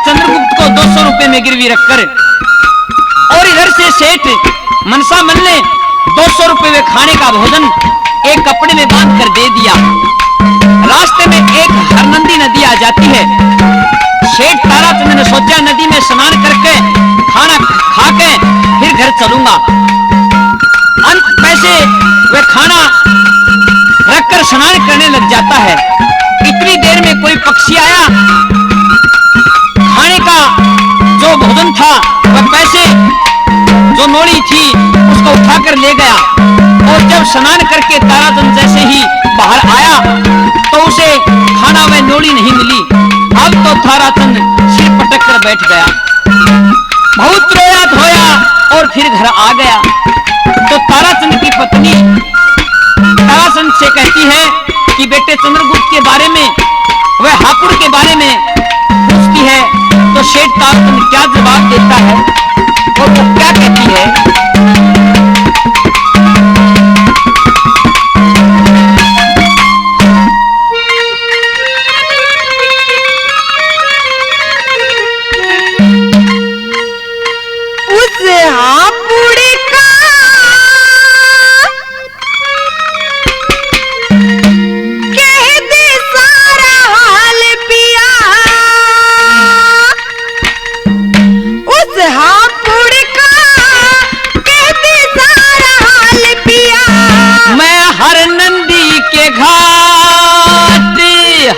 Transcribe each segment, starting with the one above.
चंद्रगुप्त को 200 रुपए में गिरवी रखकर और इधर से सेठ मनसा मन ने 200 रुपए में खाने का भोजन एक कपड़े में बांध कर दे दिया। रास्ते में एक हरनंदी नदी आ जाती है। सेठ ताराचंद ने सोचा नदी में स्नान करके खाना खा के फिर घर चलूंगा। अंत पैसे वे खाना रखकर स्नान करने लग जाता है। इतनी देर में कोई पक्षी आया, खाने का जो भोजन था वह पैसे जो नोड़ी थी उसको उठाकर ले गया। और जब स्नान करके ताराचंद जैसे ही बाहर आया तो उसे खाना वह नोड़ी नहीं मिली। अब तो ताराचंद सिर पटक कर बैठ गया, बहुत रोया धोया और फिर घर आ गया। तो ताराचंद की पत्नी ताराचंद से कहती है कि बेटे चंद्रगुप्त के बारे में, वह हापुड़ के बारे में पूछती है। तो सेठ ताराचंद क्या जवाब देता है और वो क्या कहती है?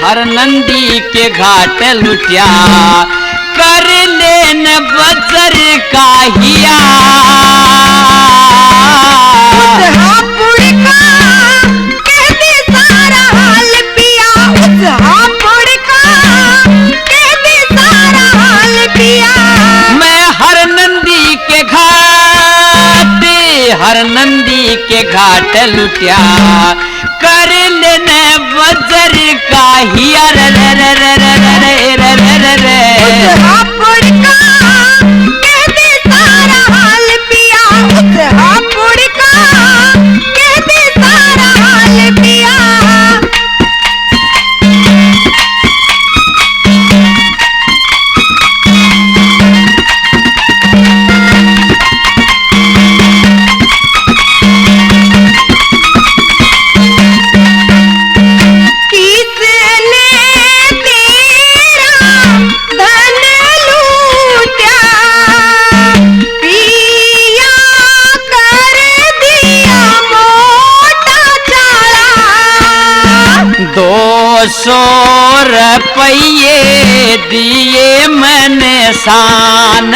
हरनंदी के घाट लुटिया कर लेन बजर का हिया। हापुड़ का कहते सारा हाल पिया, उस हापुड़ का कहते सारा हाल पिया। मैं हरनंदी के घाट लुटिया कर लेने बजर का हिया। रे रे रे रे रे रे रे रे हापुड़ का कहते सारा हाल पिया, उस हापुड़ का कहते सारा हाल पिया। रुपये दिए मैंने शान,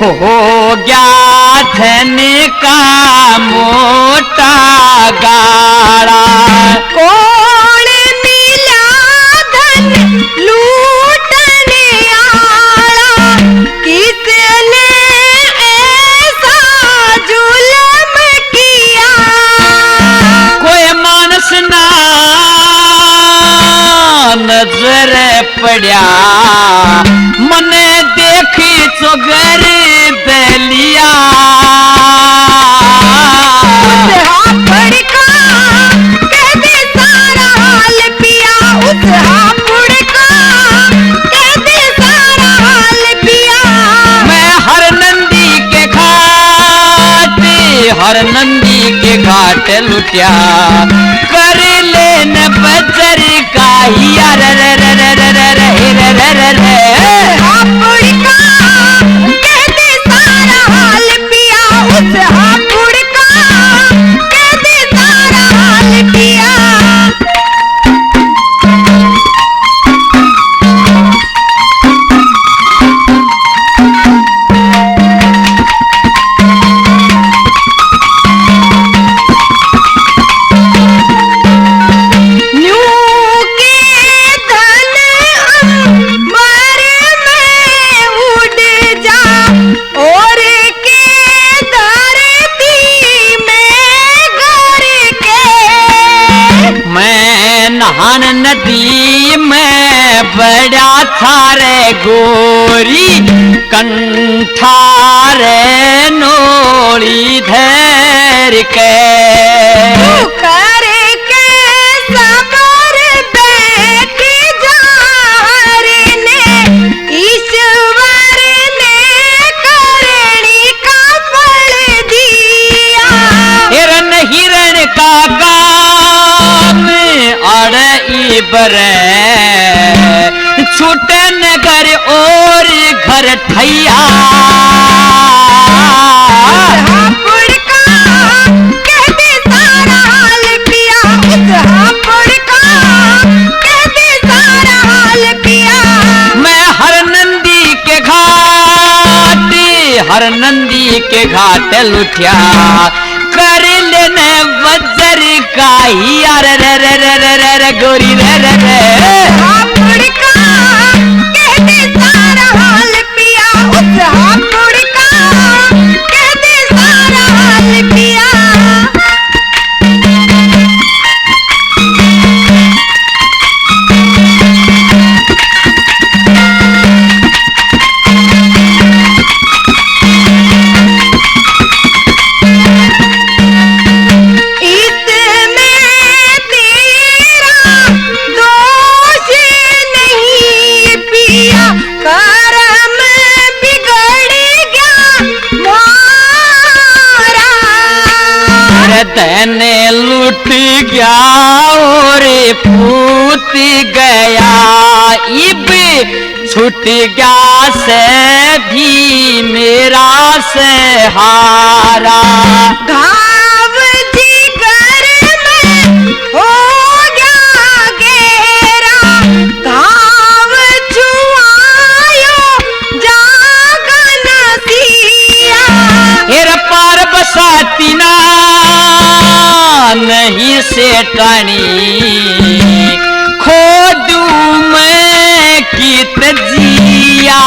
हो गया धन का मोटा गाड़ा। कौन मिला धन लूटने आला, किसने ऐसा जुल्म किया। कोई मानस ना नजर पड़ा, मने देखी चोगर दलिया। उस हापुड़ का कहते सारा हाल पिया, उस हापुड़ का कहते सारा हाल पिया। मैं हरनंदी के घाट लुटिया कर लेन बजर का हिया। रे रे रे रे रे रे रे रे रे हापुड़ का कहते सारा हाल पिया, उस हापुड़ का कहते सारा हाल पिया। नदी में बड़ा थारे गोरी, कंठारे नोड़ी धर के करके सबर बैठी जार ने, इस बरे छूटे नगर और घर ठैया हर नंदी के घाट लुटिया कर लेने वज्र का ही यार रे रे रे रे रे रे गोरी रे रे रे हापुड़ का कहते सारा हाल पिया उस हापुड़ का कहते सारा हाल पिया तने लुट गया और पूत गया इब छूट गया से भी मेरा सहारा घाव जिगर में हो गया गहरा घाव छुआयो जागन सिया हेर पार बसाती ना नहीं से टानी खोदू मैं की तजिया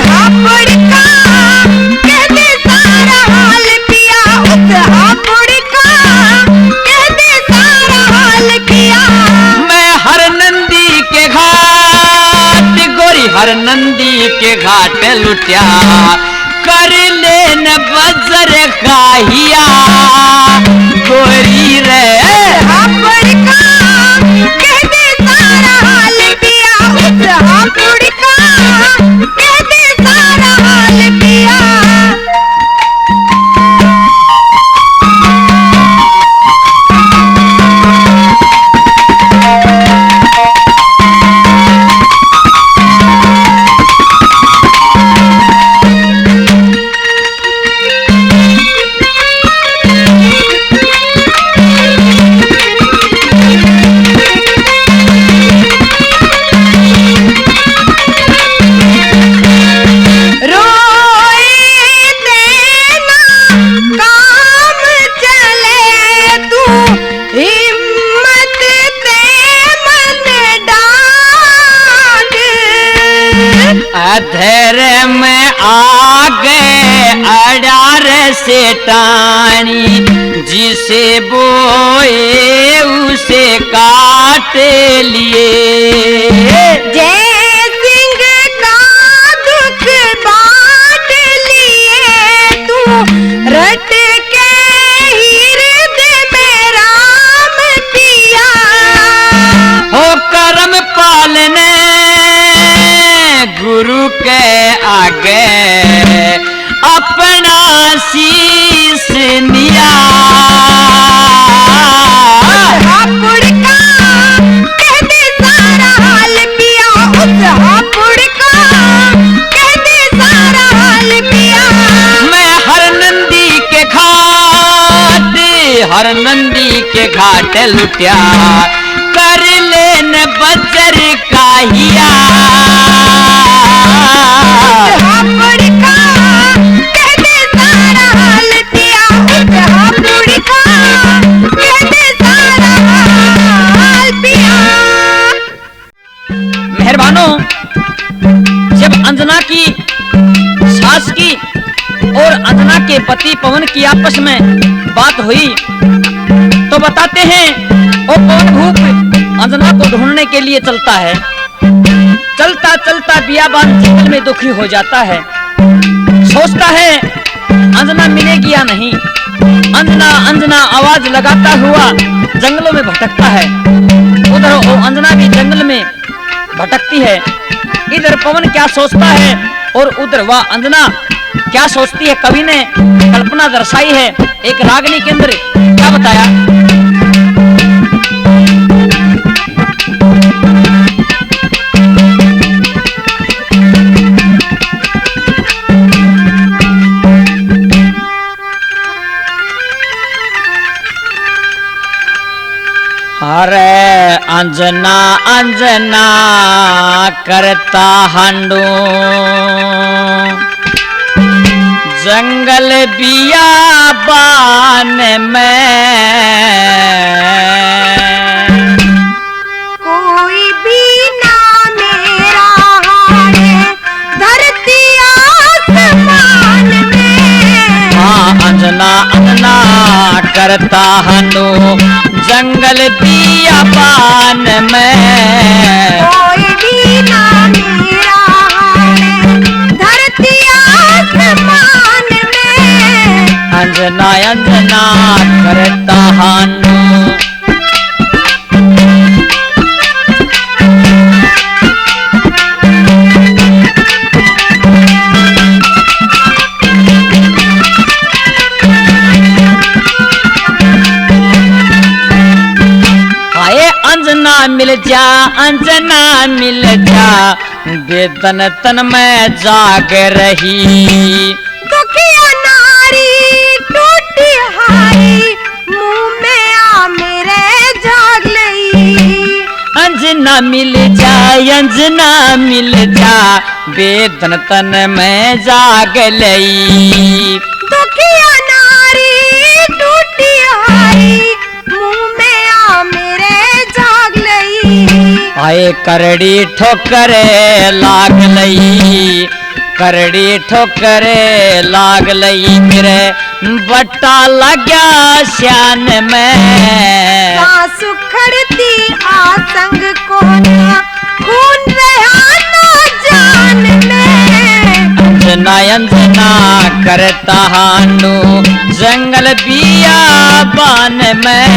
हापुड़ का कहते सारा हाल पिया उस हापुड़ का कहते सारा हाल पिया मैं हर नंदी के घाट गोरी हर नंदी के घाट लुटिया कर लेन बजर काहिया गोरी रे हापुड़ का कहते सारा हाल पिया उस हापुड़ का कहते सारा हाल पिया अधर में आगे अडार से टानी जिसे बोए उसे काट लिए जय सिंह का दुख बांट लिए तू रट के हृदय में राम पिया हो करम पालने गुरु के आगे अपना शीश निया हापुड़ का कहते सारा हाल पिया उस हापुड़ का कहते सारा हाल पिया मैं हर नंदी के घाट लुटिया कर लेन बजर काहिया हापुड़ का कहते सारा हाल पिया उस हापुड़ का कहते सारा हाल पिया मेहरबानों जब अंजना की सास की और अंजना के पति पवन की आपस में बात हुई तो बताते हैं वो पवन भूप अंजना को ढूंढने के लिए चलता है। चलता चलता बियाबान जंगल में दुखी हो जाता है। सोचता है अंजना मिलेगी या नहीं। अंजना अंजना आवाज लगाता हुआ जंगलों में भटकता है। उधर वो अंजना भी जंगल में भटकती है। इधर पवन क्या सोचता है और उधर वह अंजना क्या सोचती है। कवि ने कल्पना दर्शाई है। एक रागनी के अंदर क्या बताया। अंजना अंजना करता हांडू जंगल बियाबान में कोई भी ना मेरा हारे धरती आसमान में। हाँ अंजना अंजना करता हांडू जंगल बियाबान में कोई भी ना मेरा हारे धरती आसमान में। अंजना अंजना करता हांडू अंजना मिल जा बेदन तन में जाग रही दुखिया नारी टूटी हारी मुंह में आ मेरे झाग लई। अंजना मिल जा बेदन तन में जाग लई दुखिया नारी टूटी हारी मुंह में आ मेरे झाग लई। आए करड़ी ठोकरे लाग लई करड़ी ठोकरे लाग लई मेरे बट्टा लग्या श्यान में। सासु खड़ती आसंग कोना खून रहा ना जान में। अंजना अंजना करता हांडू जंगल बियाबान में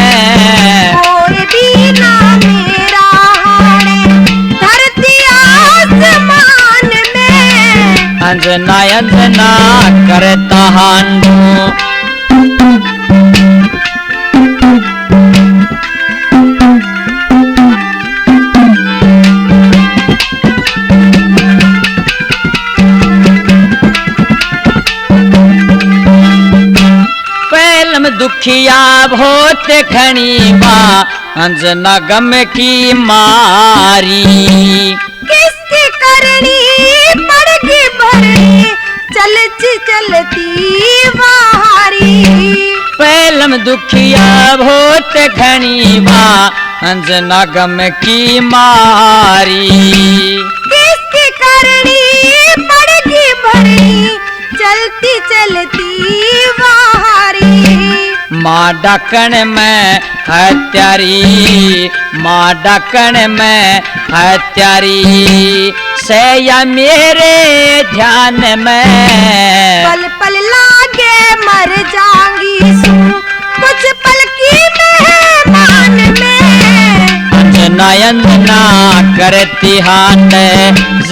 कोई भी ना मेरा हारे धरती आसमान में। अंजना अंजना करता हांडू दुखिया बहुत घनी बा अंजना गम की मारी किसकी करनी पड़गी भरनी चलती वारी। पहलम दुखिया बहुत घनी बा अंजना गम की मारी किसकी करनी पड़गी भरनी चलती वारी। माँ डाकण में हत्यारी माँ डाकण में हत्यारी सैया मेरे ध्यान में। पल पल लागे मर जाऊंगी सू कुछ पल की मेहमान में। अंजना अंजना करती हाथ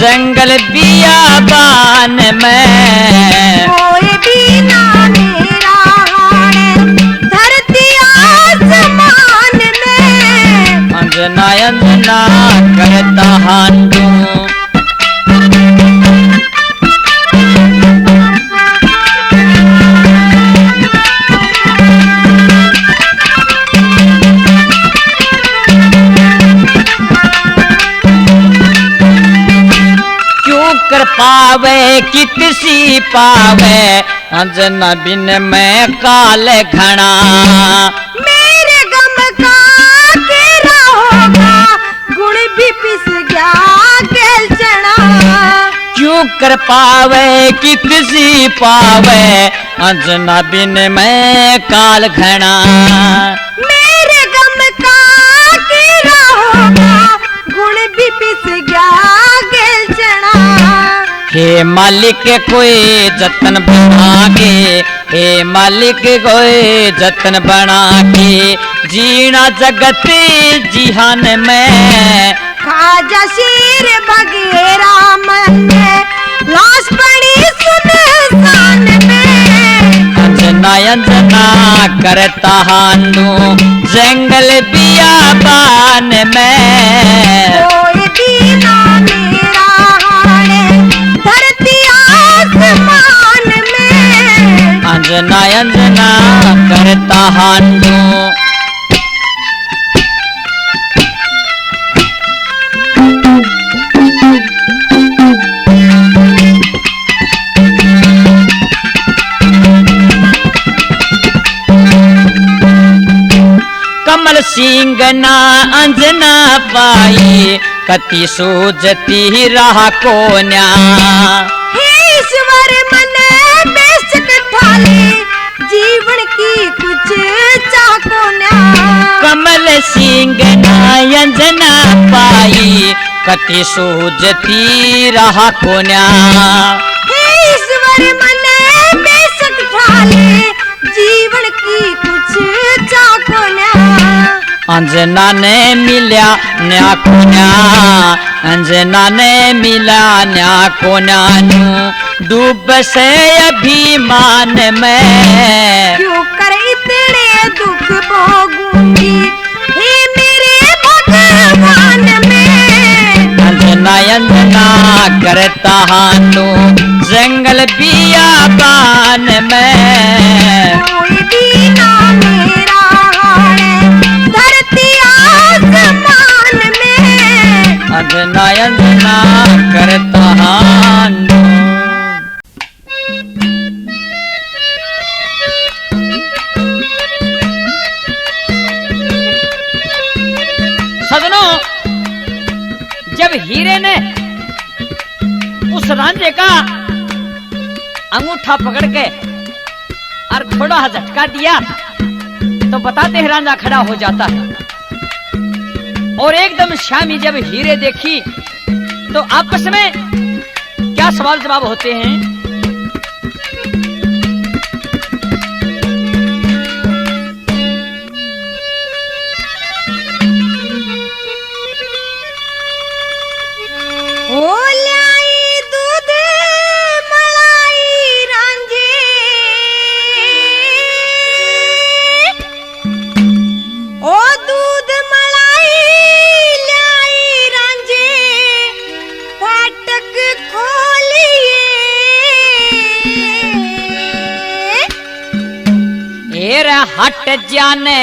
जंगल बियाबान में कोई भी ना मेरा हारे धरती आसमान में। अंजना अंजना करता हांडू कर पावे कितसी पावे अंजना बिन में काल घना। मेरे गम का केरा होगा गुण भी पिस गया गेल चना। क्यों कर पावे कितसी पावे अंजना बिन में काल घना। मेरे गम का केरा होगा गुण भी पिस गया गेल चना। हे मालिक कोई जतन बना के हे मालिक कोई जतन बना के जीना जगत जिहान में। खाजा शीर बगेरा मन में लाश पड़ी सुनसान में। अंजना अंजना करता हांडू जंगल बियाबान में कोई भी ना मेरा हारे धरती आसमान में। अंजना अंजना करता हांडू सिंगना अंजना पाई कति सूझती रहा कोन्या। हे ईश्वर मन बेशक ठाले जीवन की कुछ चाको न्या। कमल सिंगना अंजना पाई कति सूझती रहा कोन्या। हे ईश्वर मन बेशक ठाले जीवन की कुछ चाको न्या। अंजना ने मिला न्या कोन्या, अंजना ने मिला न्या कोन्या नू डूब से अभिमान में। क्यों कर इतने दुख भोगूंगी हे मेरे भगवान में। अंजना अंजना करता हानू जंगल बियाबान में। कोई भी ना मेरा हाल धरती आसमान में। अंजना अंजना करता हानू। सजनों, जब हीरे ने उस रांझे का अंगूठा पकड़ के और थोड़ा सा झटका दिया तो बताते हैं रांझा खड़ा हो जाता है। और एकदम शामी जब हीरे देखी तो आपस में क्या सवाल जवाब होते हैं। ओ लाई दूध मलाई रांझे, ओ दूध मलाई लाई रांझे फाटक खोलिए। एर हट जाने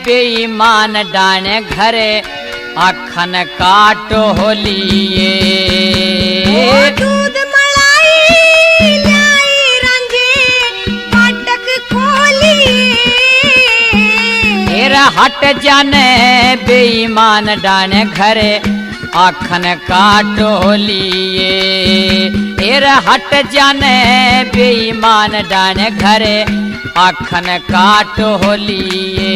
बेईमान डाने घरे आखन काटो लिए। ओ दूध मलाई लाई रांझे फाटक खोलिए। एर हट जाने बेईमान डाने घरे आखन काटो लिए। एर हट जाने बेईमान डाने घरे आखन काटो लिए।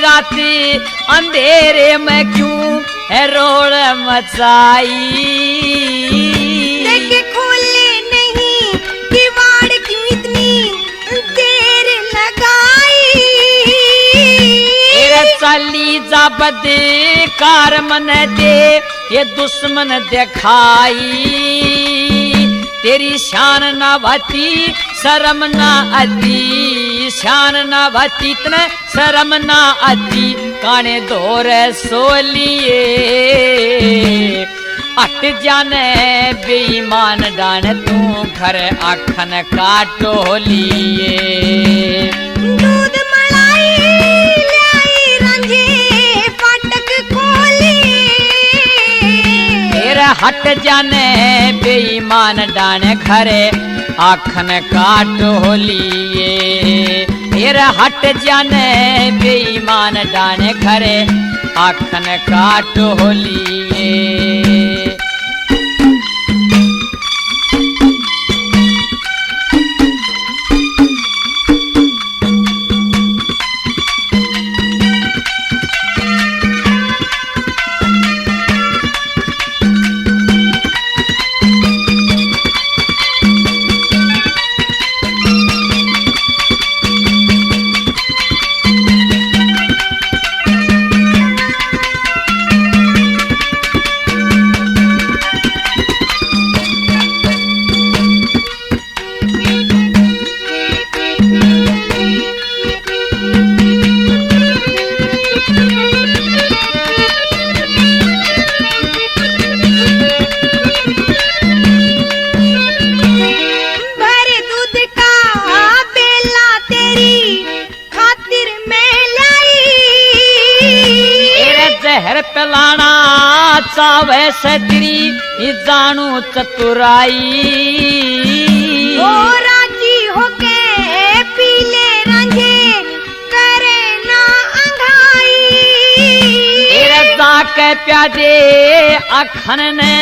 राती अंधेरे में क्यों है रोड मचाई। देख खोले नहीं किवाड़ क्यों इतनी देर लगाई। चली जा बदे कार मन दे ये दुश्मन दिखाई। तेरी शान ना भाती शर्म ना आती, शान ना भाती इतने शर्म ना आती। काने दौर सोलिए अट जाने बेईमान डान तू घर आखन काटो लिए। दूध मलाई लाई रांझे फाटक खोलिए। फिर हट जाने बेईमान डान घरे आखन काटो लिए। फिर हट जाने बेईमान डान घरे आखन काटो लिए। जहर पिलाना चावे से तेरी जानू चतुराई। ओ राजी होके पीले रंगे करे ना अंघाई। जाके प्यादे अखन ने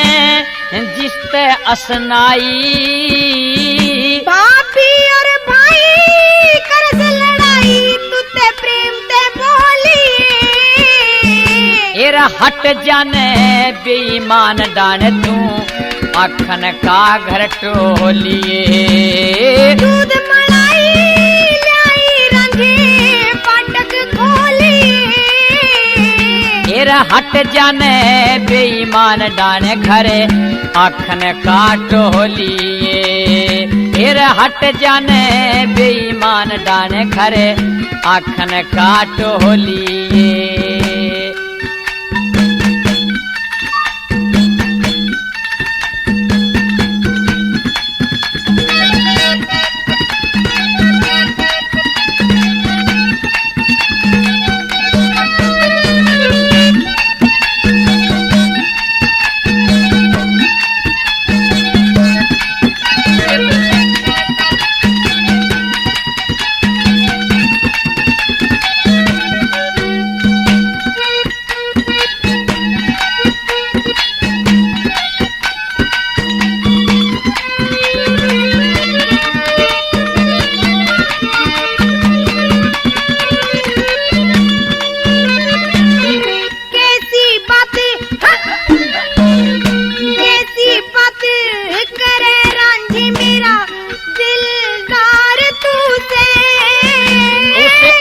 जिसते असनाई। भाभी और भाई कर से लड़ाई तू ते प्रेम ते बोली। एरा हट जाने बेईमान डान तू अखन का घर टोलिए। दूध मलाई लाई रंगे फाटक खोली। एरा हट जाने बेईमान डाने घरे अखन का टोलिए। एरा हट जाने बेईमान डाने घरे अखन का टोलिए।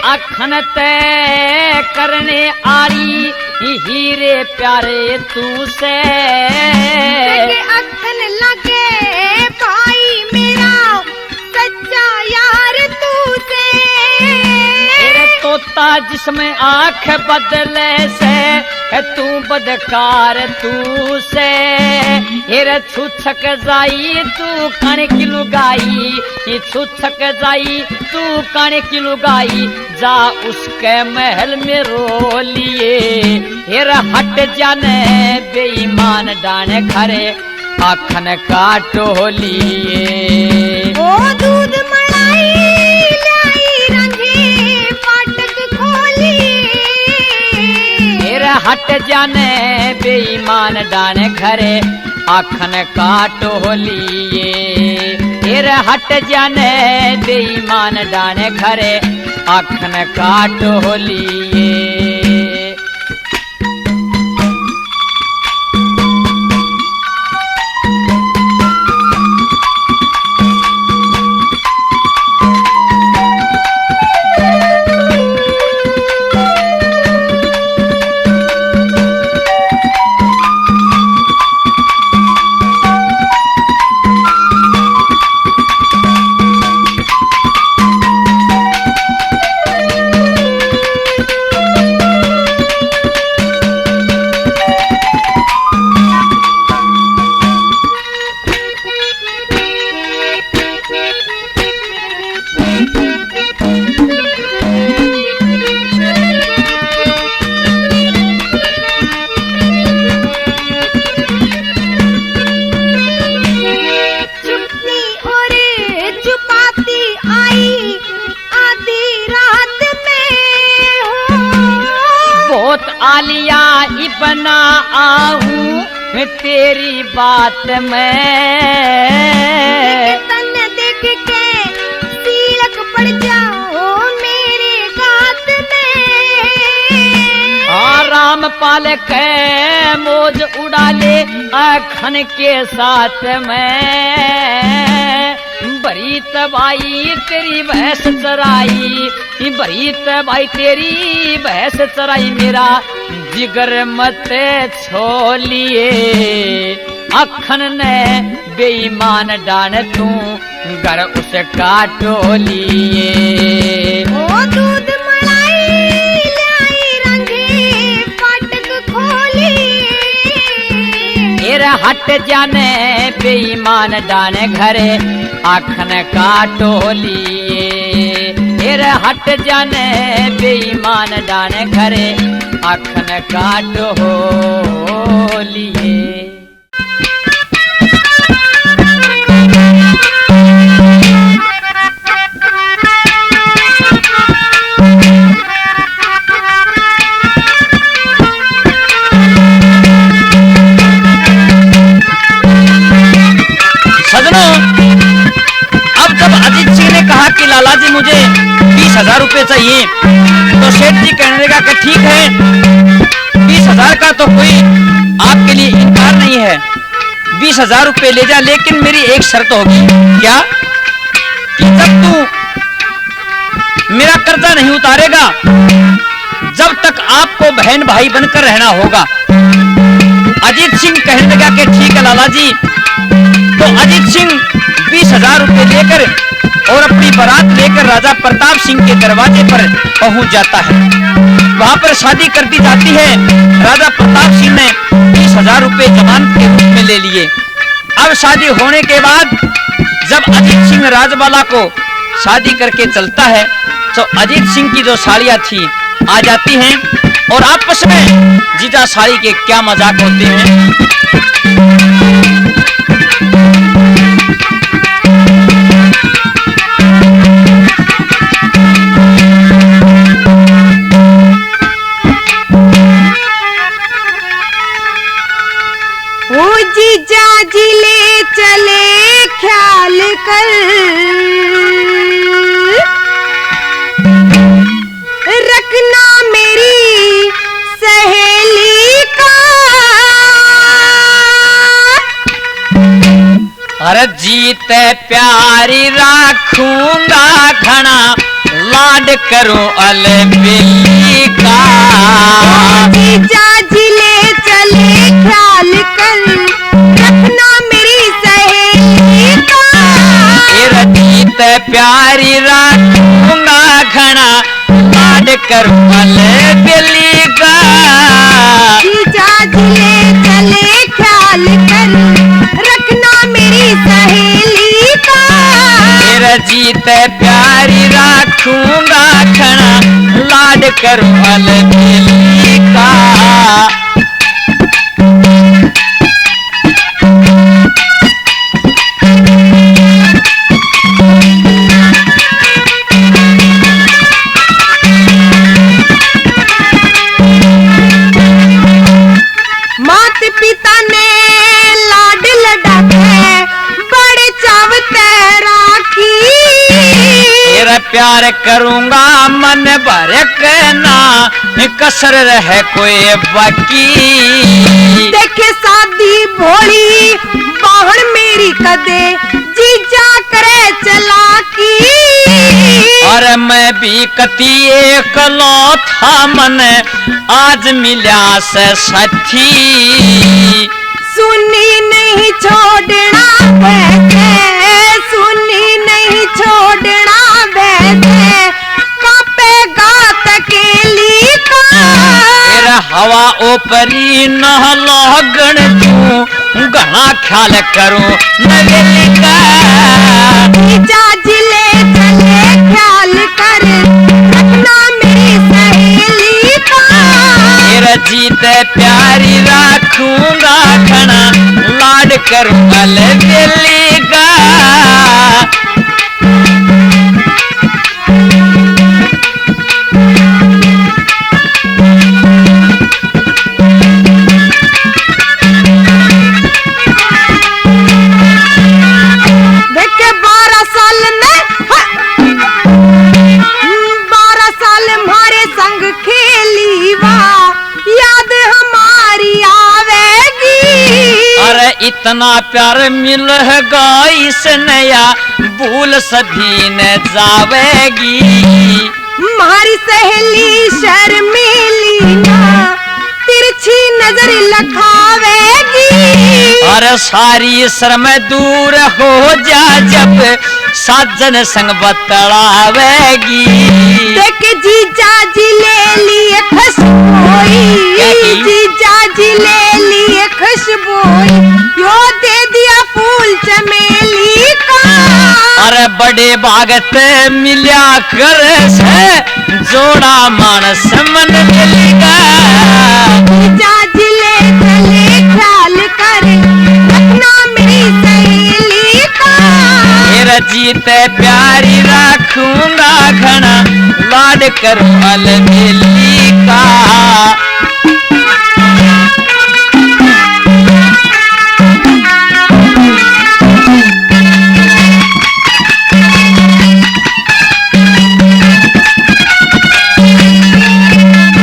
अखन तय करने आरी हीरे प्यारे तू से। अखन लगे भाई मेरा सच्चा यार तू से। तेरे तोता जिसमें आंख बदले से तू बदकार तू से। हेरे छुछक जाई तू कण की लुगाई। ये छुछक जाई तू कण की लुगाई। जा उसके महल में रो लिए। हेरा हट जाने बेईमान डाने खरे अखन का टोलिए। ओ दूध मलाई लाई रंगे फाटक खोली। हेरा हट जाने बेईमान डाने खरे अखन का टोलिए। हेरा हट जाने बेईमान डाने खरे अखन का टोलिए। आलिया इबना आहूं तेरी बात में। तन देख के सीलक पड़ जाओ मेरे गात में। राम पाल के मौज उड़ा ले अखन के साथ में। बड़ी तबाई तेरी भैंस चराई। बड़ी तबाई तेरी भैंस चराई। मेरा जिगर मत छोलिए। अखन ने बेईमान डान तू घर उसका टोलिए। ओ दूध मलाई लाई रंगे फाटक खोली। तेरा हट जाने बेईमान डाने घरे अखन का टोलिए। तेरा हट जाने बेईमान डाने घरे आखन काट हो लिए। सजनों, अब जब अजीत सिंह ने कहा कि लाला जी मुझे 20,000 रुपए चाहिए, तो सेठ जी कहने लगा कि ठीक है, 20,000 का तो कोई आपके लिए इनकार नहीं है, 20,000 रुपए ले जा, लेकिन मेरी एक शर्त होगी। क्या? कि जब तू मेरा कर्जा नहीं उतारेगा, जब तक आपको बहन भाई बनकर रहना होगा। अजीत सिंह कहने लगा कि ठीक है लाला जी। तो अजीत सिंह 20,000 रुपए लेकर और अपनी बारात लेकर राजा प्रताप सिंह के दरवाजे पर पहुंच जाता है। वहां पर शादी कर दी जाती है। राजा प्रताप सिंह ने 20,000 रुपए जमानत के रूप में ले लिए। अब शादी होने के बाद जब अजीत सिंह राजबाला को शादी करके चलता है, तो अजीत सिंह की जो साड़ियां थी आ जाती हैं और आपस में जीजा साड़ी के क्या मजाक होते हैं। ओ जीजा जी ले चले ख्याल कर, रखना मेरी सहेली का। अरे जीते प्यारी राखूंगा घना, लाड करूं अलबेली का। जीजा जी ले चले ख्याल कर, रखना मेरी सहेली का। जीते प्यारी राखूंगा घना, लाड करूं अलबेली का। जीजा जी ले चले ख्याल कर, रखना मेरी सहेली का। जीते प्यारी राखूंगा घना, लाड करूं अलबेली का। मात पिता ने लाड लडाते, बड़े चावते राखी। तेरा प्यार करूंगा मन भर के ना, कसर रहे कोई बाकी। देखे शादी भोली बाहर मेरी कदे, जीजा करे चलाकी। और मैं भी कती एक था मन, आज मिला से साथी। सुनी नहीं छोड़ना वैसे, सुनी नहीं छोड़ना वैसे, कांपेगा तकेली का। तेरा हवा ऊपरी न लगन तू, घना ख्याल करूं नवेली का। जीजा जी ले चले ख्याल कर, रखना मेरी सहेली का। तेरा जीते प्यारी राखूंगा घना, लाड करूं अलबेली का। देखे 12 साल में 12 साल हमारे संग खेली वा, याद हमारी आवेगी। अरे इतना प्यार मिलेगा इस नया, भूल सभी न जावेगी। हमारी सहेली शर्मीली ना, तिरछी नजर लखावेगी। अरे सारी शर्म दूर हो जा जब साजन संग बतलावेगी। देख जीजा जी ले लिए खुशबोई, जीजा जी ले लिए खुशबोई, यो दे दिया फूल चमेली का। अरे बड़ी लाडे भागत मिल्या कर से जोड़ा मानस मन मिलेगा जीजा जिले चले ख्याल कर रखना मेरी सहेली का मेरा जीते प्यारी रखूंगा घना लाड करूं अलबेली का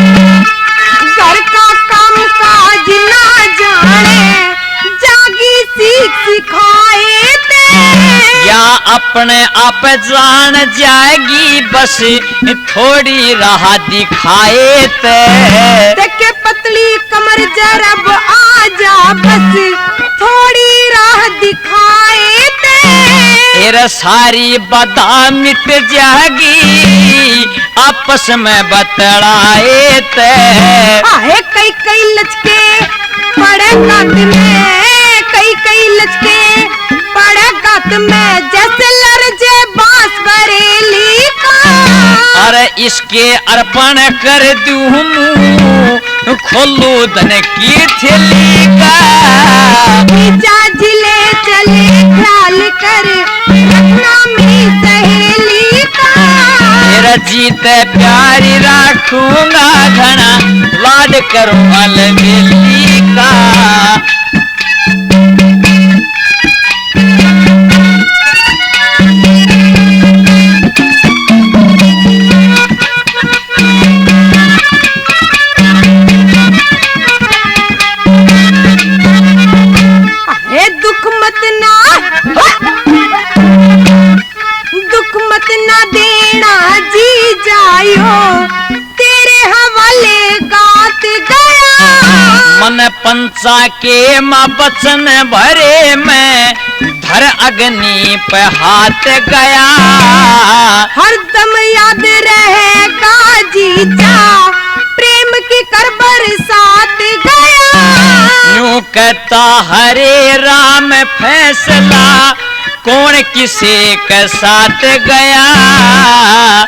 घर का काम काज ना जाने जागी सीख सिखाए थे या अपने आप जान जाएगी बस थोड़ी राह दिखाए ते देखे पतली कमर जरब आजा बस थोड़ी राह दिखाए थे फिर सारी बदा मिट जाएगी आपस में बतलाए ते आहे कई कई लचके पड़े गात में कई लचके पड़े गात में जैसे लरजे बांस बरेली का अरे इसके अर्पण कर दूं खोलू धन की थैली का जीजा जिले चले ख्याल कर रखना मेरी सहेली का मेरा जीत प्यारी रखूंगा घना लाड करूं अलबेली का हे दुख मत ना देना जी जायो तेरे हवाले गात गया मन पंचा के माँ बचन भरे मैं धर अग्नि पे हाथ गया हरदम याद रहेगा जीजा प्रेम की कर बरसात गया यूं कहता हरे राम फैसला कौन किसे के साथ गया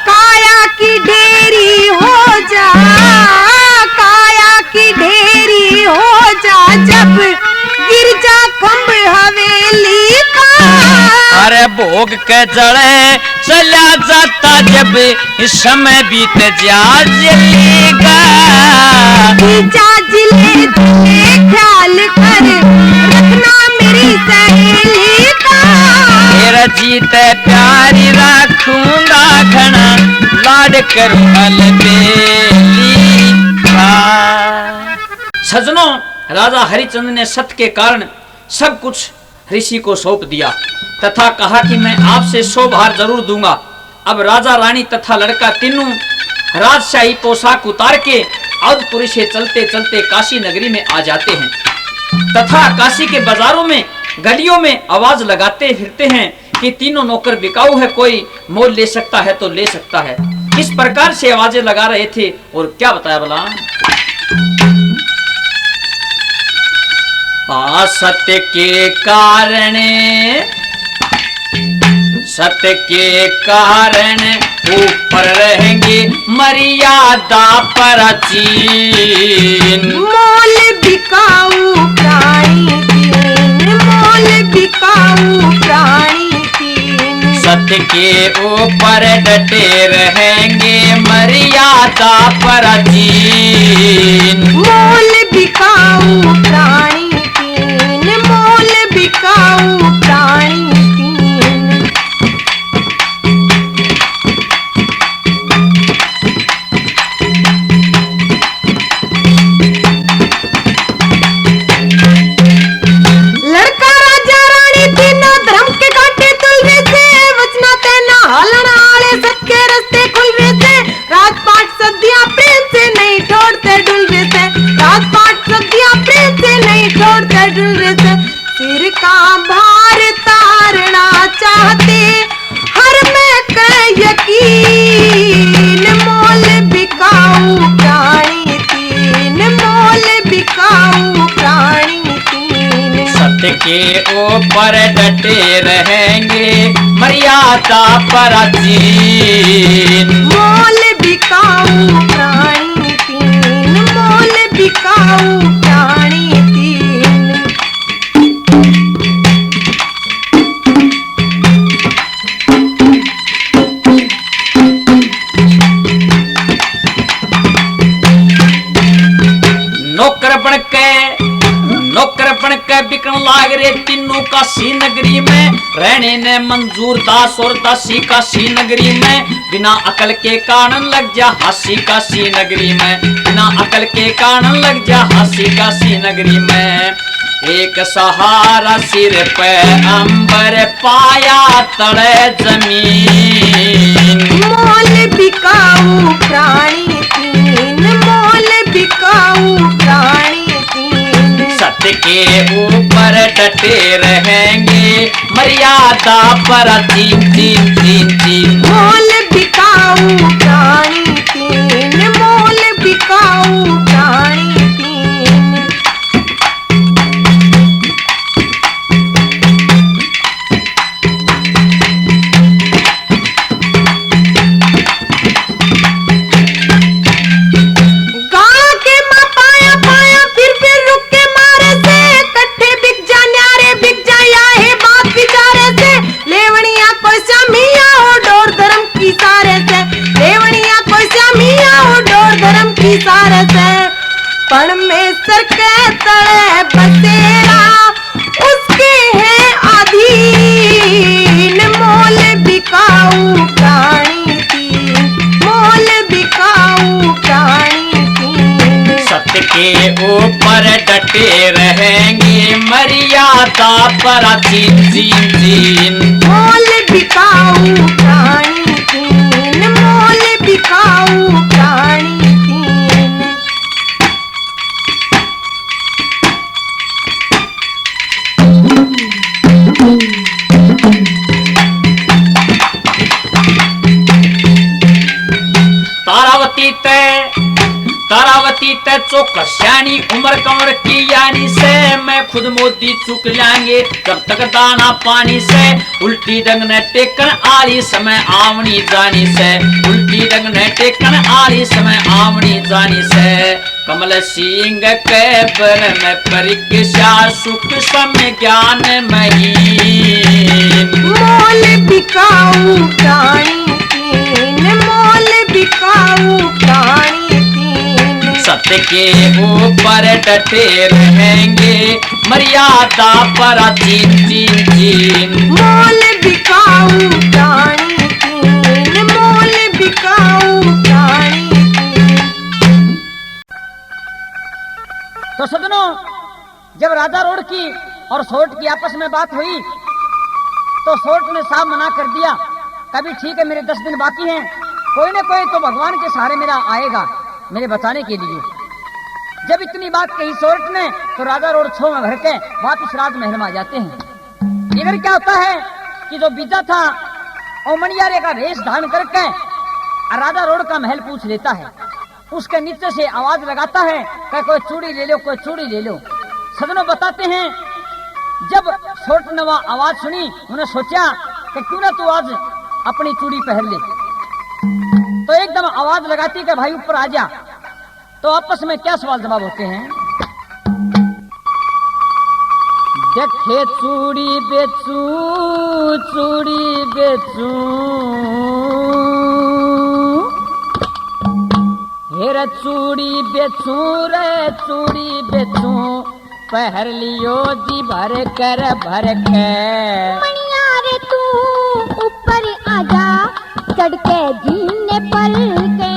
काया की ढेरी हो जा काया की ढेरी हो जा जब गिर जा खम्भ हवेली का अरे भोग के जड़े चला जाता जब समय बीत जा जलेगा जीजा जिले चले ख्याल कर रखना मेरी सहेली का मेरा जीत प्यारी रखूंगा घना लाड करूं अलबेली का सजनों राजा हरिचंद्र ने सत्य के कारण सब कुछ ऋषि को सौंप दिया तथा कहा कि मैं आपसे 100 भार जरूर दूंगा। अब राजा रानी तथा लड़का तीनों राजशाही पोशाक उतार के अवधपुरी से चलते चलते काशी नगरी में आ जाते हैं तथा काशी के बाजारों में गलियों में आवाज लगाते फिरते हैं कि तीनों नौकर बिकाऊ है, कोई मोल ले सकता है तो ले सकता है। इस प्रकार से आवाजें लगा रहे थे और क्या बताया बोला सत्य के कारण ऊपर रहेंगे मर्यादा प्राचीन मोल बिकाऊ प्राणी तीन मोल बिकाऊ प्राणी तीन सत्य के ऊपर डटे रहेंगे मर्यादा प्राचीन मोल बिकाऊ प्राणी तीन मोल बिकाऊ प्राणी तीन लड़का राजा रानी तीनों धर्म के कांटे तुल रहे थे वचना तेना हालन आले सबके रास्ते खुल रहे थे राजपाट सदियां प्रेम से नहीं छोड़ते डुल रहे थे राजपाट सदियां प्रेम से नहीं छोड़ते डुल रहे थे सिर का भार तारना चाहते हर में कर यकीन मोल बिकाऊ प्राणी तीन मोल बिकाऊ प्राणी तीन सत्य सत्य के ऊपर डटे रहेंगे मर्यादा प्राचीन। मोल बिकाऊ प्राणी तीन, मोल बिकाऊ प्राणी तीन। नौकर बन के बिकन लाग रे तीनों काशी नगरी में। रहने ने मंजूर दास और दासी काशी नगरी में। बिना अकल के कारण लग जा हासी काशी नगरी में। बिना अकल के कारण लग जा हासी काशी नगरी में। एक सहारा सिर पे अंबर पाया तले जमीन। मोल बिकाऊ प्राणी तीन, मोल बिकाऊ प्राणी तीन। सत्य के ऊपर डटे रहेंगे मर्यादा प्राचीन तीन तीन तीन। मोल बिकाऊ प्राणी तीन, मोल बिकाऊ प्राणी तीन। गाँव के माँ पाया पाया फिर रुक के मारे से। कट्ठे बिक जा न्यारे बिक जा या है बात बिचारे से। लेवनिया कोई श्यामिया हो डोर धर्म की सारे से। लेवनिया कोई श्यामिया हो डोर धर्म की सारे से। परमेश्वर के तले बसेरा उसके है अधीन। मोल बिकाऊ प्राणी तीन, मोल बिकाऊ प्राणी तीन। सत्य के ऊपर डटे रहेंगे मर्यादा प्राचीन तीन तीन। मोल बिकाऊ प्राणी तीन, मोल बिकाऊ प्राणी तीन। तारावती ते चौकस्यानी उम्र कमर की यानी से। मैं खुद मोदी चुक लाएंगे जब तक दाना पानी से। उल्टी डंग ने टेकन आली समय आवनी जानी से। उल्टी डंग ने टेकन आली समय आवनी जानी से। कमल सिंह के बर में परीक्षा सुख समय ज्ञान महीन। मोल बिकाऊ प्राणी तीन, मोल बिकाऊ प्राणी तीन। सत्य के ऊपर डटे रहेंगे मर्यादा प्राचीन तीन तीन। मोल बिकाऊ प्राणी तीन, मोल बिकाऊ प्राणी तीन। तो सदनों, जब राजा रोड की और सोट की आपस में बात हुई तो सोट ने साफ मना कर दिया, कभी ठीक है मेरे 10 दिन बाकी हैं, कोई ना कोई तो भगवान के सहारे मेरा आएगा मेरे बचाने के लिए। जब इतनी बात कही सोट ने तो राजा रोड छो में भर के वापिस राजमहल में आ जाते हैं। इधर क्या होता है कि जो बीजा था ओमनियारे का वेश धारण करके राजा रोड का महल पूछ लेता है। उसके नीचे से आवाज लगाता है कि कोई चूड़ी ले लो, कोई चूड़ी ले लो। सदनों बताते हैं जब सोट ने वह आवाज सुनी उन्हें सोचा कि क्यों ना तू आज अपनी चूड़ी पहन ले। तो एकदम आवाज लगाती कि भाई ऊपर आ जा। तो आपस में क्या सवाल जवाब होते हैं। देखे चूड़ी बेचू, चूड़ी बेचू, हेरा चूड़ी बेचू रे चूड़ी बेचू, पहर लियो जी भर के मणिया रे तू ऊपर आजा चढ़ के जीने पर के।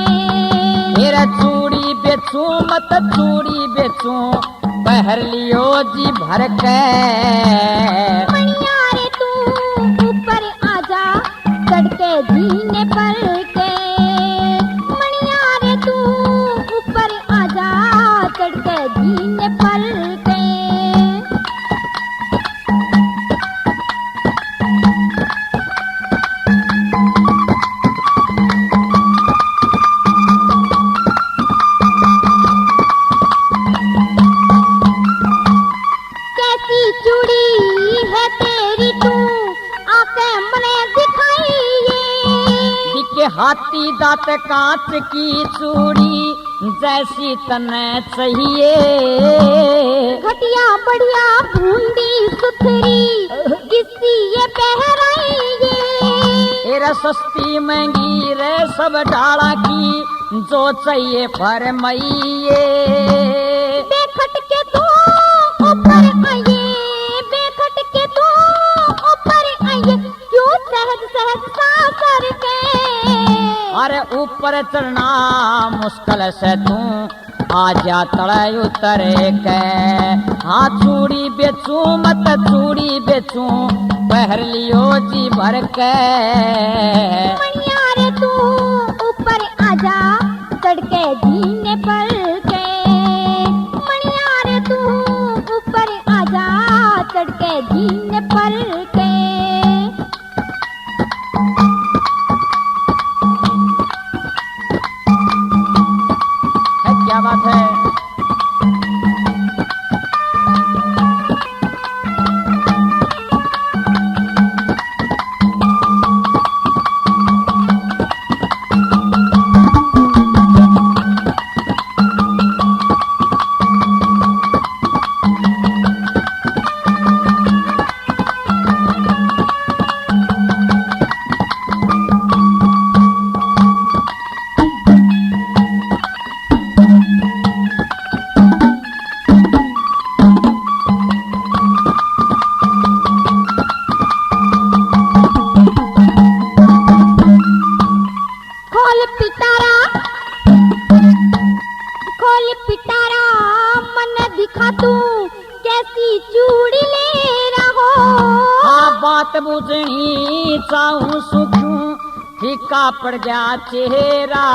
हेरा चूड़ी बेचू मत चूड़ी बेचू, पहर लियो जी भर के। मणिया रे तू ऊपर आजा चढ़ के जीने पर के। मणिया रे तू ऊपर आजा चढ़ के जीने पर के। कैसी चूड़ी है तेरी तू आके मने दिखाइए। दिखे हाथी दांत कांच की चूड़ी जैसी तने चाहिए। घटिया बढ़िया बूंदी सुथरी किसी ये पहराइए। तेरा सस्ती महंगी रे सब डाला की जो चाहिए फरमाइए। बेखट के तू ऊपर आइए, बेखट के तू ऊपर आइए, क्यों सहज सहज सासर के। अरे ऊपर चढ़ना मुश्किल से तू आजा तड़े उतरे के। हाँ चूड़ी बेचूं मत चूड़ी बेचूं पहर लियो जी भर के। मणिया रे तू ऊपर आजा चढ़के जीने पर के। मणिया रे तू ऊपर आजा चढ़के जीने पर के। है क्या बात है। खोल पिटारा, खोल पिटारा मन दिखा तू कैसी चूड़ी ले रहो। हाँ बात बुझनी चाहूं सुखूं फीका पड़ गया चेहरा।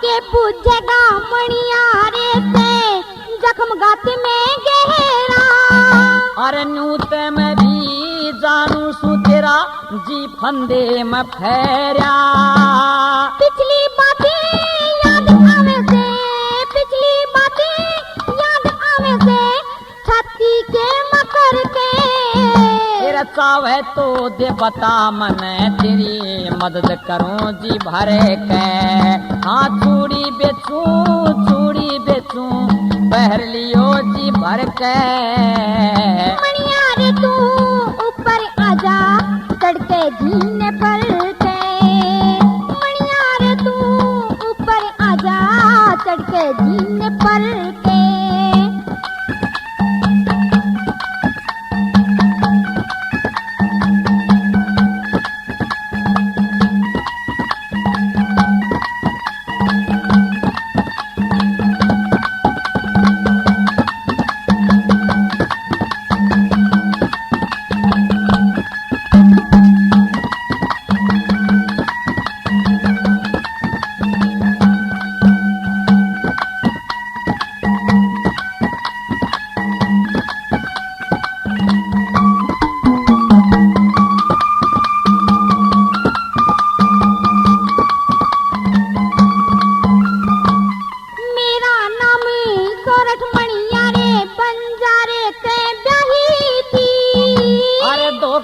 के बुझेगा मणियारे से जख्म गाते में गहरा। अरे नूत में भी जानू सु तेरा जी फंदे में फेरा। पिछली बातें याद आवे से, पिछली बातें याद आवे से छाती के मकर के। तेरा चावे तो दे बता मने तेरी मदद करूं जी भरे के। हाँ चूड़ी बेचूं पहर लियो जी भर के। मणिया रे तू ऊपर आजा चढ़के जीने पर के। मणिया रे तू ऊपर आजा चढ़के जीने पर के।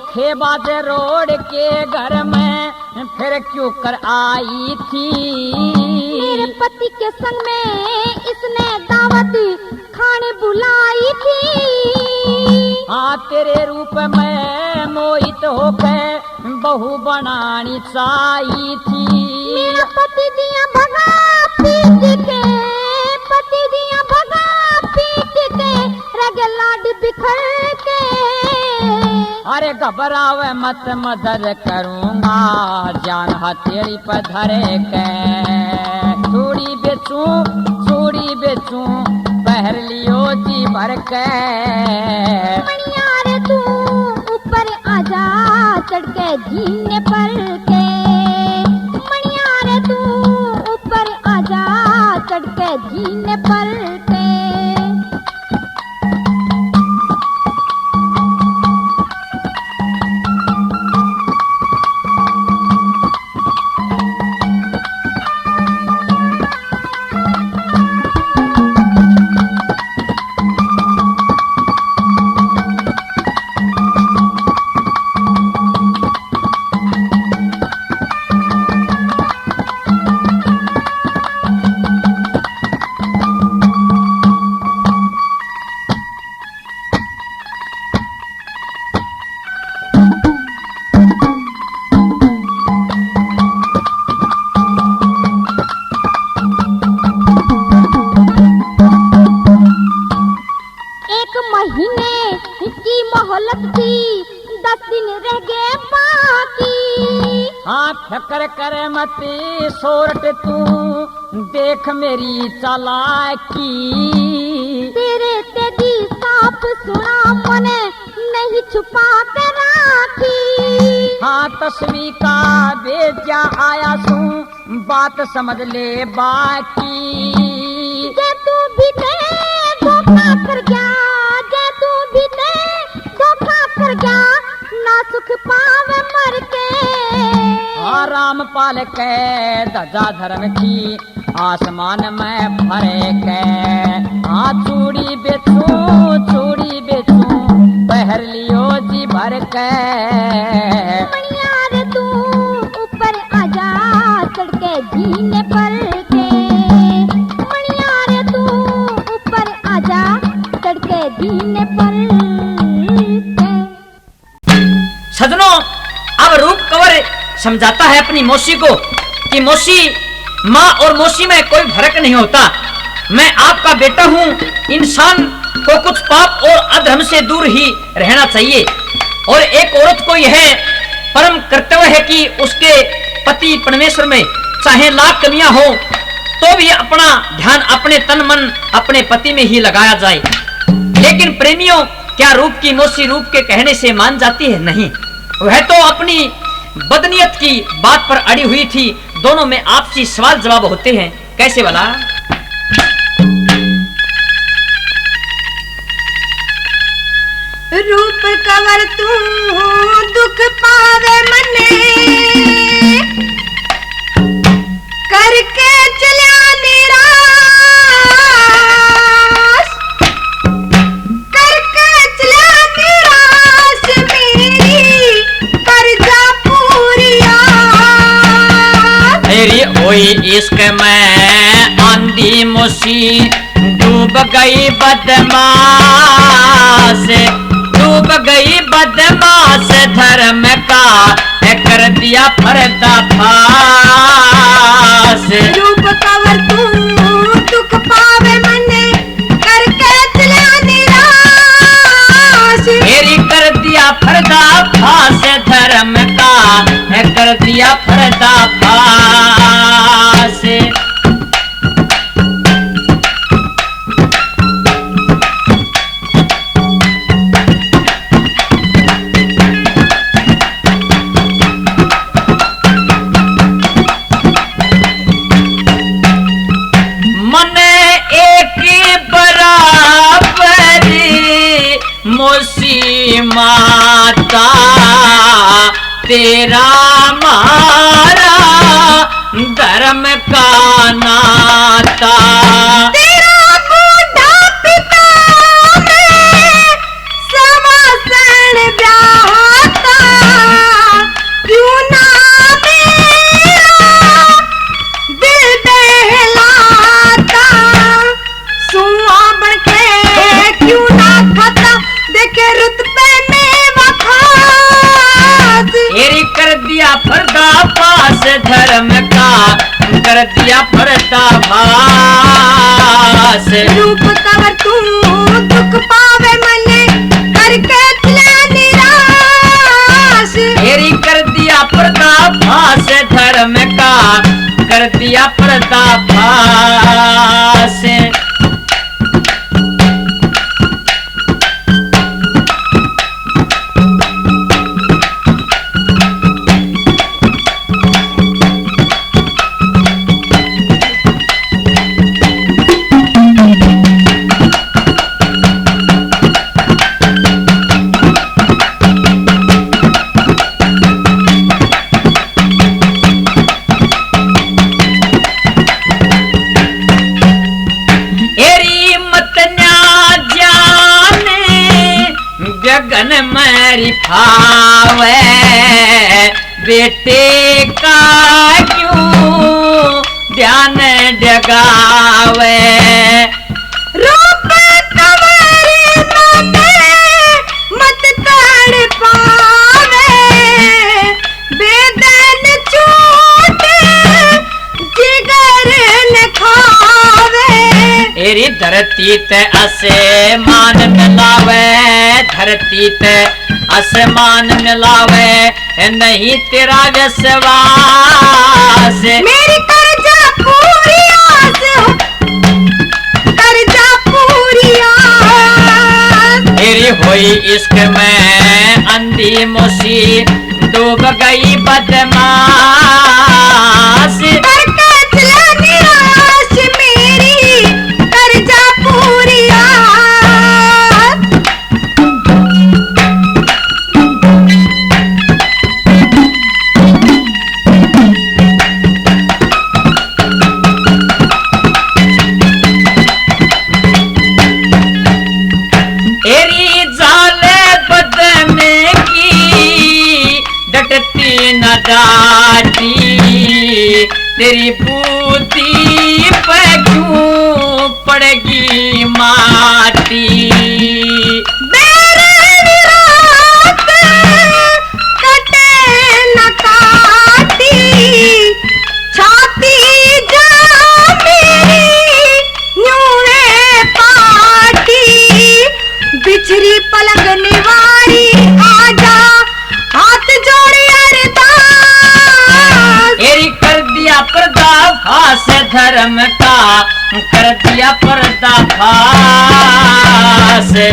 खेबाज रोड के घर में फिर क्यों कर आई थी। मेरे पति के संग में इसने दावत खाने बुलाई थी। हाँ तेरे रूप में मोहित होकर बहू बनानी चाहिए थी। मेरा पति दिया भगा पीट के, पति दिया भगा पीट के, रग लाड बिखर के। अरे घबरावे मत मदद करूंगा जान हथेली पर धरे के। चूड़ी बेचूं पहर लियो जी भर के। मणिया रे तू ऊपर आजा चढ़ के जीने पर के। मणिया रे तू ऊपर आजा चढ़ के जीने पर के। एक महीने की मोहलत थी, 10 दिन रह गए बाकी। हाँ फिक्र करे मती सोरठ तू, देख मेरी चालाकी। तेरे तेरी साफ सुना मने, नहीं छुपा के राखी। हाँ तस्वीर का बेजा आया सू, बात समझ ले बाकी। जे तू भी दे धोखा कर गया, जे तू भी दे धोखा कर गया, ना सुख पावे मर के। राम पाल के दजा धर्म की, आसमान में भरे के। हाँ चूड़ी बेचू पहर लियो जी भर के। मणियार तू ऊपर आजा, चढ़ के जीने पर के। मणियार तू ऊपर आजा, चढ़ के जीने पर के। सजनों, अब रूप कंवर समझाता है अपनी मौसी को कि मौसी, माँ और मौसी में कोई फर्क नहीं होता। मैं आपका बेटा हूँ। इंसान को कुछ पाप और अधर्म से दूर ही रहना चाहिए, और एक औरत को यह परम कर्तव्य है कि उसके पति परमेश्वर में चाहे लाख कमियां हो तो भी अपना ध्यान अपने तन मन अपने पति में ही लगाया जाए। लेकिन प्रेमियों, क्या रूप की मौसी रूप के कहने से मान जाती है? नहीं, वह तो अपनी बदनीयत की बात पर अड़ी हुई थी। दोनों में आपसी सवाल जवाब होते हैं। कैसे वाला? रूप कंवर तू दुख पावे मने, करके चला निराश, करके चला निराश, मेरी कर्जा पूरिया। मेरी ओई इश्क में आंधी मौसी, डूब गई बदमाश, डूब गई बदमाश, धर्म का कर दिया पर्दाफाश। रूप कंवर तू दुख पावे मने, करके चला निराश, मेरी कर दिया पर्दाफाश, धर्म का कर दिया पर्दाफाश। मौसी माता तेरा मारा धर्म का नाता। तेरा बूढ़ा पिता में समासन ब्याहता, क्यों ना मेरा दिल दहलाता, सुआ बनके क्यों ना खाता, देखे रुतबे में वखास। तेरी कर दिया पर्दाफाश, धर्म का कर दिया पर्दाफाश। रूप कंवर तू दुख पावे मने, करके चला निराश, तेरी कर दिया पर्दाफाश, धर्म का कर दिया पर्दाफाश। गगन मेरी फावे, बेटे का क्यों ध्यान जगावे। रूप कंवर मत तड़ पावे, बेदन छूटे जिगर न खावे। तेरी धरती ते आसमान मिलावे, धरती ते आसमान मिलावे, नहीं तेरा विश्वास। मेरी कर्जा पूरी आस हो, कर्जा पूरी आस। मेरी हुई इश्क में अंधी मुसी, डूब गई बदमाश। करके चला निराश, मेरी कर्जा पूरी आस। तेरी जाले बदन की डटती न डाटी, तेरी बूटी पे क्यों पड़ेगी माटी। बेरहमी रात कटे न काटी, छाती जा मेरी यूं है पाटी। बिछरी पलंग निवारी आजा, हाथ जोड़े अरदास। तेरी कर दिया पर्दाफाश धर्म का, कर दिया पर्दाफाश।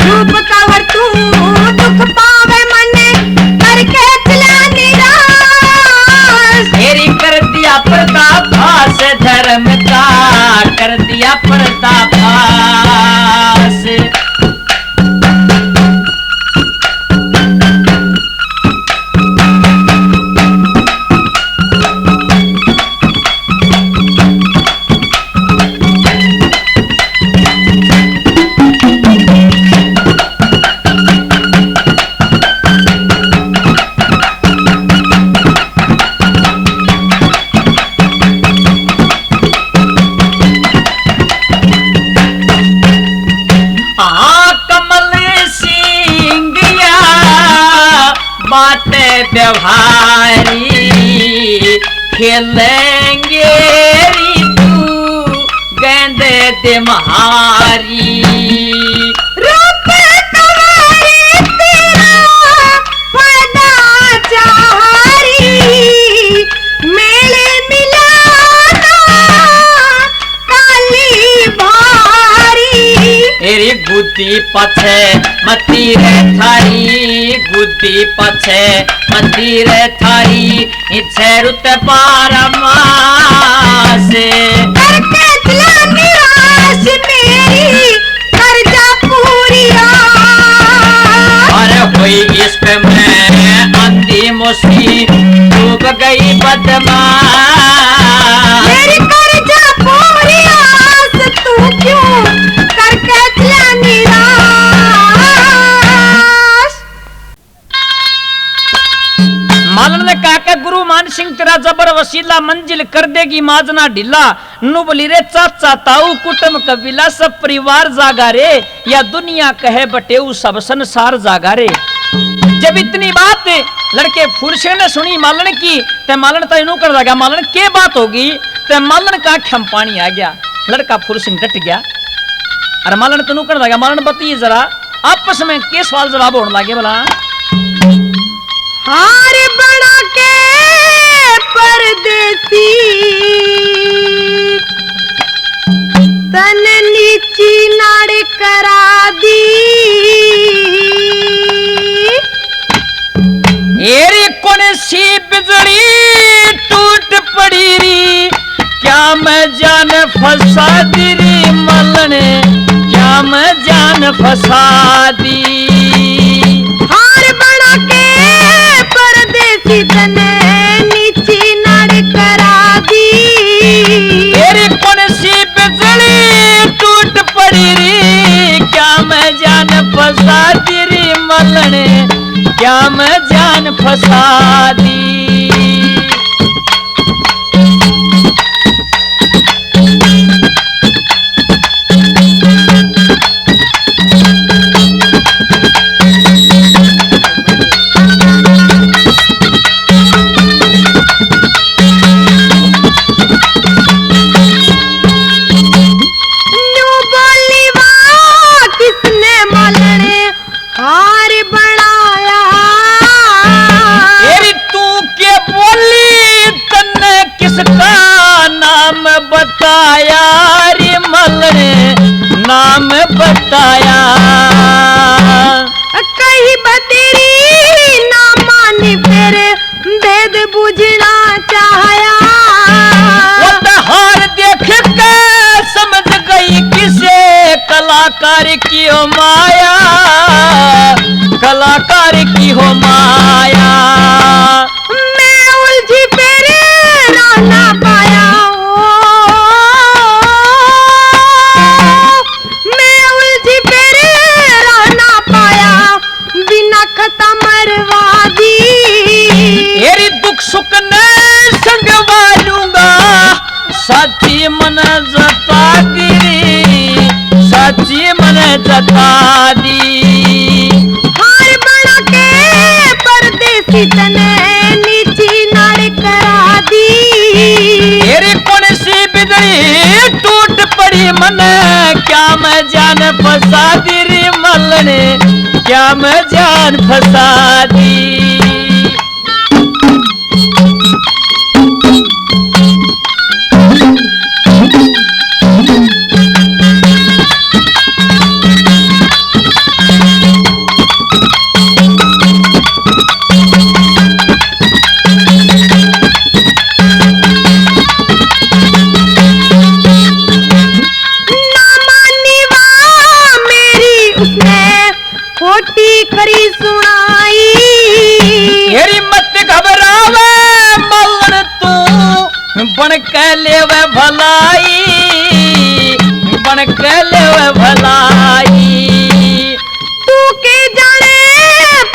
रूप कवर तू दुख पावे मने, करके चला निराश। तेरी कर दिया पर्दाफाश धर्म का, कर दिया पर्दाफाश। व्यवहारी खेलेंगे तू गेंदे दे महारी। रूप कवारी तेरा वदा चारी, मेले मिलाना काली भारी। तेरी गुद्दी पछे मती रे थारी, गुद्दी पछे मती रे थारी, इच्छे रुत पारमास। करके चला निराश, मेरी कर्जा पूरी आस। अरे हुई इश्क में अंधी मुसी, डूब गई बदमाश। मेरी कर्जा पूरी आस, तू क्यों करके चला निराश। मालन ने कहा कि गुरु मान सिंह तेरा जबर वसीला, मंजिल कर देगी माजना ढीला। नुबली रे चाचा ताऊ कुटुंब कबीला, सब परिवार जागा रे, या दुनिया कहे बटेऊ सब संसार जागा रे। जब इतनी बात लड़के फुरसे ने सुनी मालन की, ते मालन तो इनू कर लगा मालन के बात होगी, ते मालन का खम पानी आ गया। लड़का फुरसे डट गया और मालन तो कर लगा मालन बताइए जरा आपस में के सवाल जवाब होने लगे भला। हार बना के परदेसी, तन नीची नाड़ करा दी। एरी कौन सी बिजली टूट पड़ी री, क्या मैं जान फंसा दी री मलने, क्या मैं जान फंसा दी। हार बना के परदेसी, तन नीची नाड़ करा दी। एरी कौन सी बिजली टूट पड़ी री, क्या मैं जान फंसा दी री मलने, क्या मैं जान फंसा दी। न्यू बोली कलाकार की हो माया, कलाकार की हो माया। मैं उलझी पेरे ना पाया, मैं उलझी पेरे ना पाया, बिना खता मरवा दी। तेरी दुख सुख ने संग वालूंगा, साची मन जता दी, साची मन जता दी। हार बना के परदेसी तने नीची नाड़ करा दी। तेरी कौन सी बिगड़ी टूट पड़ी मन, क्या मैं जान फंसा दी रे मलने, क्या मैं जान फंसा दी। खोटी करी सुनाई, तेरी मत घबरावे मलन तू, बन के लेवे भलाई, बन के लेवे भलाई। तू के जाने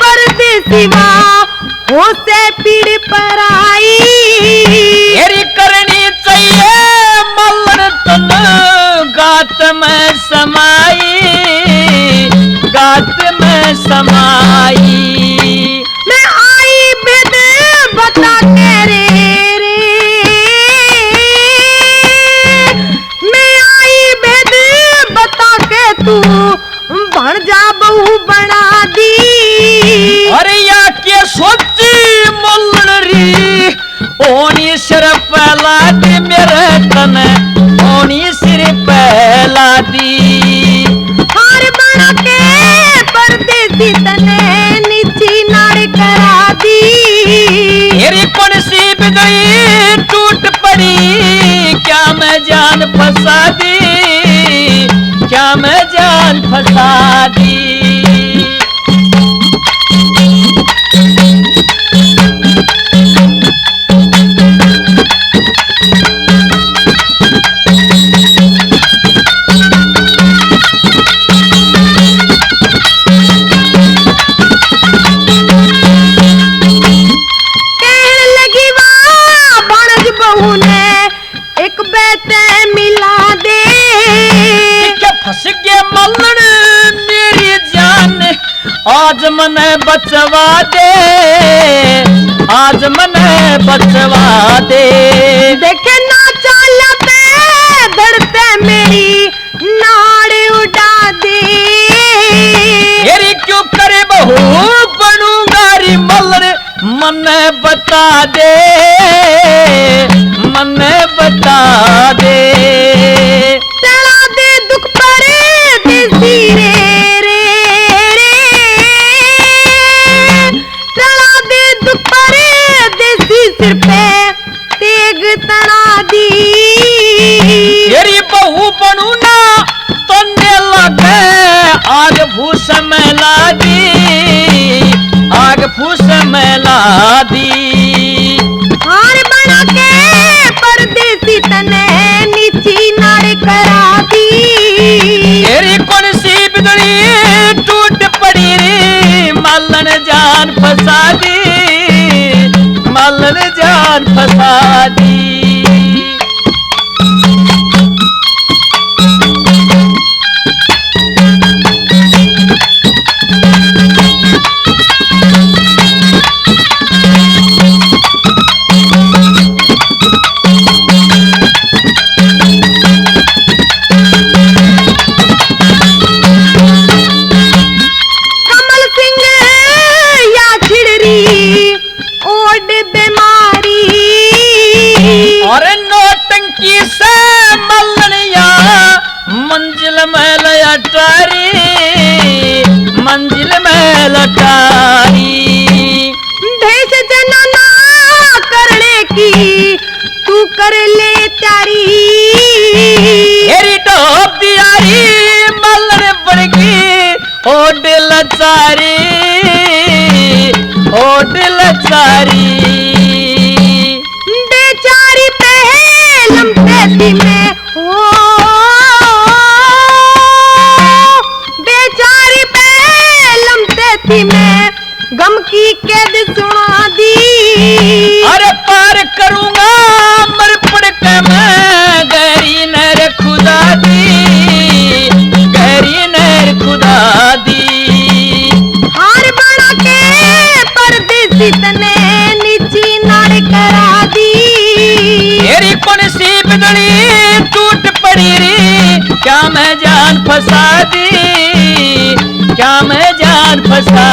परदेसी हो से पीड़ पर आई। तेरी करनी चाहिए मलन तन, गात में समाई, गात में समाई। मैं आई भेद बता के रे, मैं आई भेद बता के तू बन जा बहू बना दी। अरे या के सोची मलन री, ओनी सिर पहला दी मेरे तन, ओनी सिर पहला दी। हार बना के परदेसी तने नीची नाड़ करा दी। तेरी कौन सी बिगड़ी टूट पड़ी, क्या मैं जान फंसा दी, क्या मैं जान फंसा दी। एक बैते मिला दे, क्या फंस गए मलन मेरी जान, आज मने बचवा दे, आज मने बचवा दे। देखे ना चालते धड़ते मेरी नाड़ उड़ा दे। तेरी क्यों करे बहू बनूंगा री मलन, मन बता दे, मन बता दे। चढ़ा दे दुख पर देसी रे, चढ़ा दे दुख पर देसी सिर पे तेग तना दी। तेरी बहू बनू ना तन्ने लगे, आग फूस में ला दी, आग फूस में ला दी। हार बना के परदेसी तने नीची नाड़ करा दी। तेरी कौन सी बिगड़ी टूट पड़ी रे मलन, जान फंसा दी, मलन जान फंसा दी। मंजिल में लटारी। देश जनना करने की तू कर ले त्यारी। तेरी डोब दियारी मलन लाचारी होठ लाचारी बेचारी पहलम तेती में हो बेचारी पहलम तेती में गम की कैद सुना दी अरे पार करूंगा मर पड़ के मैं गहरी नहर खुदा दी गहरी नहर खुदा दी हार बना के परदेसी तने नीची नाड़ करा दी तेरी कौन सी बिगड़ी टूट पड़ी रे क्या मैं जान फंसा दी क्या मैं जान फंसा